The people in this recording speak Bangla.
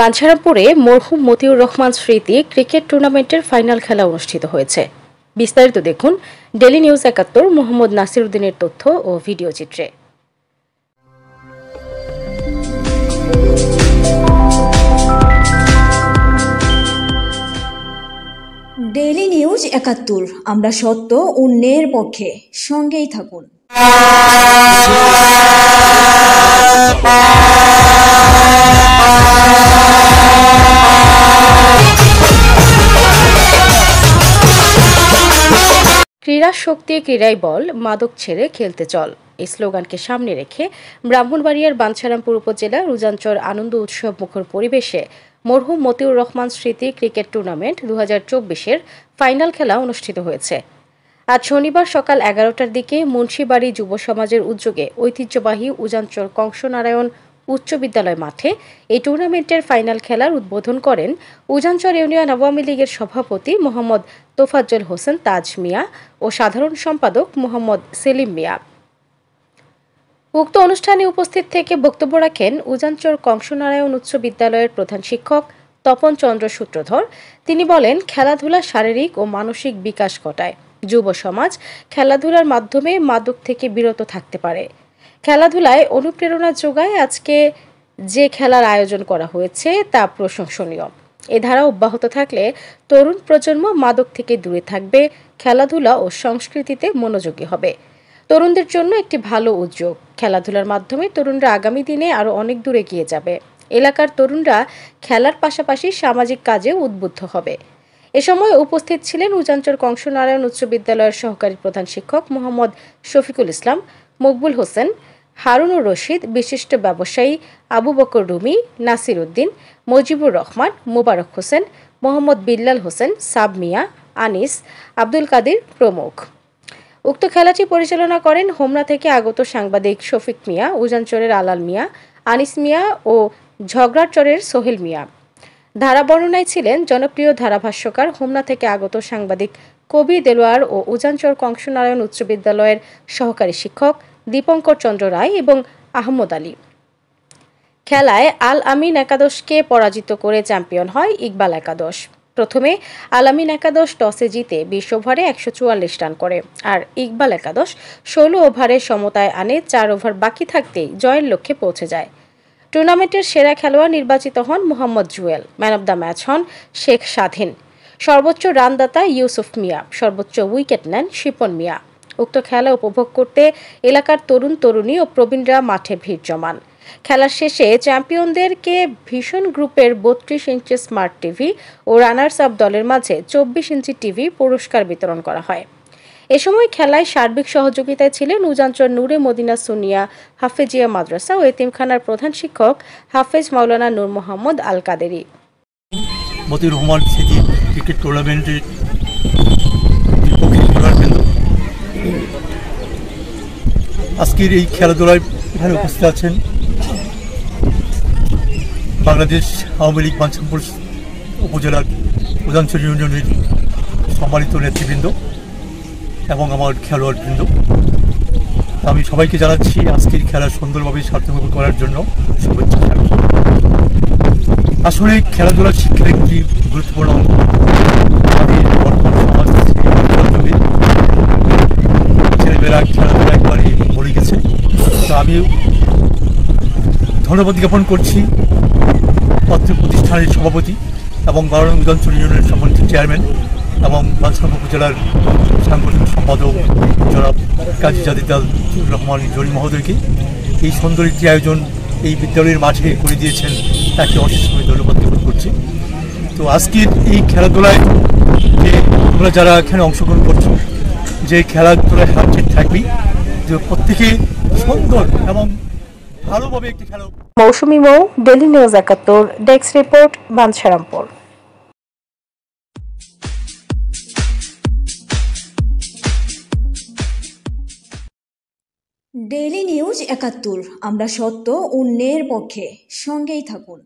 বাঞ্ছারামপুরে মরহুম মতিউর রহমান স্মৃতি ক্রিকেট টুর্নামেন্টের ফাইনাল খেলা অনুষ্ঠিত হয়েছে। বিস্তারিত দেখুন ডেইলি নিউজ ৭১ মোহাম্মদ নাসির উদ্দিনের তথ্য ও ভিডিও চিত্রে। ডেইলি নিউজ ৭১, আমরা সত্য অন্যের পক্ষে, সঙ্গেই থাকুন। ক্রীড়া শক্তি, ক্রীড়াই বল, মাদক ছেড়ে খেলতে চল এই স্লোগানকে সামনে রেখে ব্রাহ্মণবাড়িয়ার বাঞ্ছারামপুর উপজেলার উজানচর আনন্দ উৎসব মুখর পরিবেশে মরহুম মতিউর রহমান স্মৃতি ক্রিকেট টুর্নামেন্ট ২০২৪-এর ফাইনাল খেলা অনুষ্ঠিত হয়েছে। আজ শনিবার সকাল ১১টার দিকে মুন্সিবাড়ি যুব সমাজের উদ্যোগে ঐতিহ্যবাহী উজানচর কংসনারায়ণ উচ্চ বিদ্যালয় মাঠে এই টুর্নামেন্টের ফাইনাল খেলার উদ্বোধন করেন উজানচর ইউনিয়ন আওয়ামী লীগের সভাপতি মোহাম্মদ তোফাজ্জল হোসেন তাজ মিয়া ও সাধারণ সম্পাদক মোহাম্মদ সেলিম মিয়া। উক্ত অনুষ্ঠানে উপস্থিত থেকে বক্তব্য রাখেন উজানচর কংসনারায়ণ উচ্চ বিদ্যালয়ের প্রধান শিক্ষক তপন চন্দ্র সূত্রধর। তিনি বলেন, খেলাধুলা শারীরিক ও মানসিক বিকাশ ঘটায়। যুব সমাজ খেলাধুলার মাধ্যমে মাদক থেকে বিরত থাকতে পারে। খেলাধুলায় অনুপ্রেরণা যোগায় আজকে যে খেলার আয়োজন করা হয়েছে তা প্রশংসনীয়। এ ধারা অব্যাহত থাকলে তরুণ প্রজন্ম মাদক থেকে দূরে থাকবে, খেলাধুলা ও সংস্কৃতিতে মনোযোগী হবে। তরুণদের জন্য একটি ভালো উদ্যোগ। খেলাধুলার মাধ্যমে তরুণরা আগামী দিনে আরও অনেক দূরে গিয়ে যাবে। এলাকার তরুণরা খেলার পাশাপাশি সামাজিক কাজে উদ্বুদ্ধ হবে। এ সময় উপস্থিত ছিলেন উজানচর কংসনারায়ণ উচ্চ বিদ্যালয়ের সহকারী প্রধান শিক্ষক মোহাম্মদ শফিকুল ইসলাম, মকবুল হোসেন, হারুনুর রশিদ, বিশিষ্ট ব্যবসায়ী আবু বকর রুমি, নাসির উদ্দিন, মজিবুর রহমান, মোবারক হোসেন, মোহাম্মদ বিল্লাল হোসেন, সাব মিয়া, আনিস, আব্দুল কাদির প্রমুখ। উক্ত খেলাটি পরিচালনা করেন হোমনা থেকে আগত সাংবাদিক শফিক মিয়া, উজানচরের আলাল মিয়া, আনিস মিয়া ও ঝগড়াচরের সোহেল মিয়া। ধারা বর্ণনায় ছিলেন জনপ্রিয় ধারাভাষ্যকার হোমনা থেকে আগত সাংবাদিক কবি দেলোয়ার ও উজানচর কংসনারায়ণ উচ্চ বিদ্যালয়ের সহকারী শিক্ষক দীপঙ্কর চন্দ্র রায় এবং আহমদ আলী। খেলায় আল আমিন একাদশকে পরাজিত করে চ্যাম্পিয়ন হয় ইকবাল একাদশ। প্রথমে আল আমিন একাদশ টসে জিতে ২০ ওভারে ১৪৪ রান করে, আর ইকবাল একাদশ ১৬ ওভারে সমতায় আনে। ৪ ওভার বাকি থাকতেই জয়ের লক্ষ্যে পৌঁছে যায়। টুর্নামেন্টের সেরা খেলোয়াড় নির্বাচিত হন Mohammad Jewel. Man of the match হন শেখ স্বাধীন। সর্বোচ্চ রানদাতা ইউসুফ মিয়া, সর্বোচ্চ উইকেট নেন শিপন মিয়া। উক্ত খেলা উপভোগ করতে এলাকার তরুণ তরুণী ও প্রবীণরা মাঠে ভিড় জমান। খেলার শেষে চ্যাম্পিয়নদেরকে ভীষণ গ্রুপের ৩২ ইঞ্চি স্মার্ট টিভি ও রানার্স আপ দলের মাঝে ২৪ ইঞ্চি টিভি পুরস্কার বিতরণ করা হয়। এ সময় খেলায় সার্বিক সহযোগিতায় ছিলেন উজানচর নূরে মদিনা সুনিয়া হাফেজিয়া মাদ্রাসা ও এতিমখানার প্রধান শিক্ষক হাফেজ মাওলানা নূর মোহাম্মদ আল কাদেরি। মতিউর রহমান স্মৃতি ক্রিকেট টুর্নামেন্টের আজকের এই খেলাধুলায় এখানে উপস্থিত আছেন বাংলাদেশ আওয়ামী লীগ বাঞ্ছারামপুর উপজেলার উজানচর ইউনিয়নের সম্মানিত নেতৃবৃন্দ এবং আমার খেলোয়াড়বৃন্দ। আমি সবাইকে জানাচ্ছি আজকের খেলা সুন্দরভাবে সার্থক করার জন্য শুভেচ্ছা। আসলে খেলাধুলা শিক্ষার একটি গুরুত্বপূর্ণ অঙ্গ। আমাদের বর্তমান সমাজ ছেলেমেয়েরা খেলাধুলা একবারে ভুলে গেছে। তো আমি ধন্যবাদ জ্ঞাপন করছি অত্র প্রতিষ্ঠানের সভাপতি এবং উজানচর ইউনিয়নের সম্মানিত চেয়ারম্যান এবং বাঞ্ছারামপুর উপজেলার সাংগঠনিক সম্পাদক জনাব কাজী জাদিদাল রহমান জলি মহোদয়কে এই সুন্দর একটি আয়োজন এই বিদ্যালয়ের মাঠে করে দিয়েছেন, তাকে অশেষভাবে ধন্যবাদ জ্ঞাপন করছি। তো আজকের এই খেলাধুলায় যে তোমরা যারা এখানে অংশগ্রহণ করছো, যে খেলাধুলায় হার জিত থাকবেই, যে প্রত্যেকে সুন্দর এবং ভালোভাবে একটি খেলা। Mousumi Mou, daily news ৭১, desk report, Bancharampur. Daily news ৭১, আমরা সত্য অন্যের পক্ষে, সঙ্গেই থাকুন।